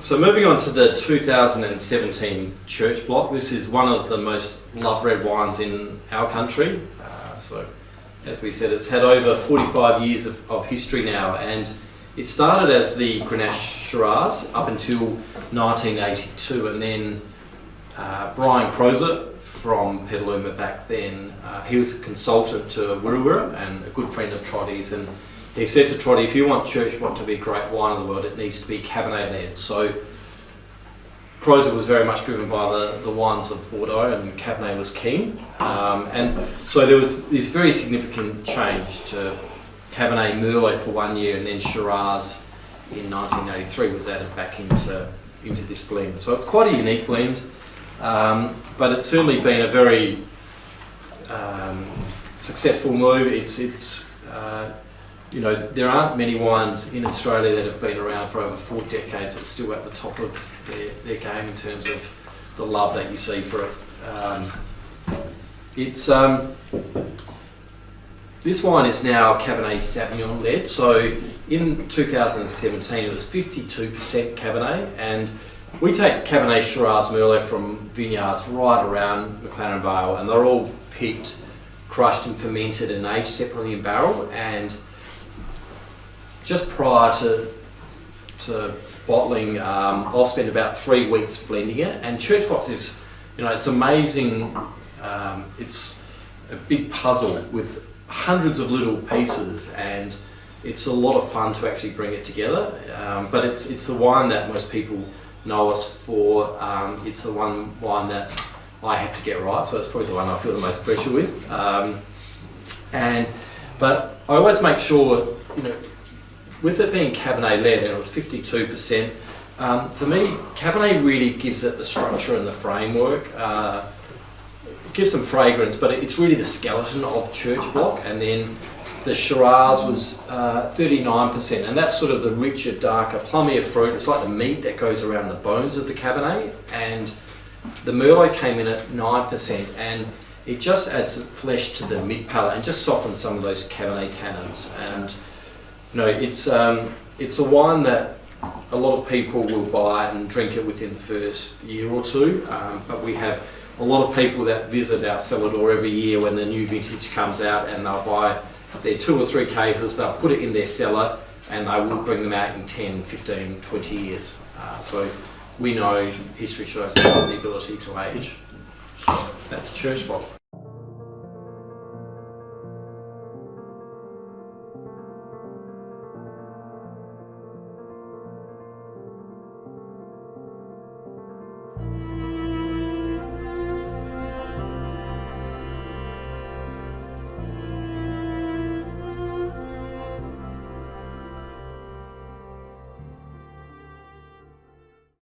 So moving on to the 2017 Church block, this is one of the most loved red wines in our country. So as we said, it's had over 45 years of history now, and it started as the Grenache Shiraz up until 1982, and then Brian Crozer from Petaluma back then, he was a consultant to Wirra Wirra and a good friend of Trotty's, and he said to Trotty, if you want Church block to be a great wine in the world, it needs to be Cabernet led. So Crozer was very much driven by the wines of Bordeaux, and Cabernet was king. And so there was this very significant change to Cabernet Merlot for 1 year, and then Shiraz in 1983 was added back into this blend. So it's quite a unique blend, but it's certainly been a very successful move. You know, there aren't many wines in Australia that have been around for over 4 decades that are still at the top of their game in terms of the love that you see for it. This wine is now Cabernet Sauvignon led. So in 2017 it was 52% Cabernet, and we take Cabernet Shiraz Merlot from vineyards right around McLaren Vale, and they're all picked, crushed and fermented and aged separately in barrel. And just prior to bottling, I'll spend about 3 weeks blending it. And Church block is, you know, it's amazing. It's a big puzzle with hundreds of little pieces, and it's a lot of fun to actually bring it together. But it's the wine that most people know us for. It's the wine that I have to get right, so it's probably the one I feel the most pressure with. But I always make sure, you know, with it being Cabernet led, and it was 52%, for me, Cabernet really gives it the structure and the framework. It gives some fragrance, but it's really the skeleton of Church block. And then the Shiraz was 39%, and that's sort of the richer, darker, plummier fruit. It's like the meat that goes around the bones of the Cabernet. And the Merlot came in at 9%, and it just adds flesh to the mid palate and just softens some of those Cabernet tannins. And you know, it's a wine that a lot of people will buy and drink it within the first year or two, but we have a lot of people that visit our cellar door every year when the new vintage comes out, and they'll buy their 2 or 3 cases, they'll put it in their cellar, and they will bring them out in 10, 15, 20 years. So we know history shows the ability to age. That's Church block.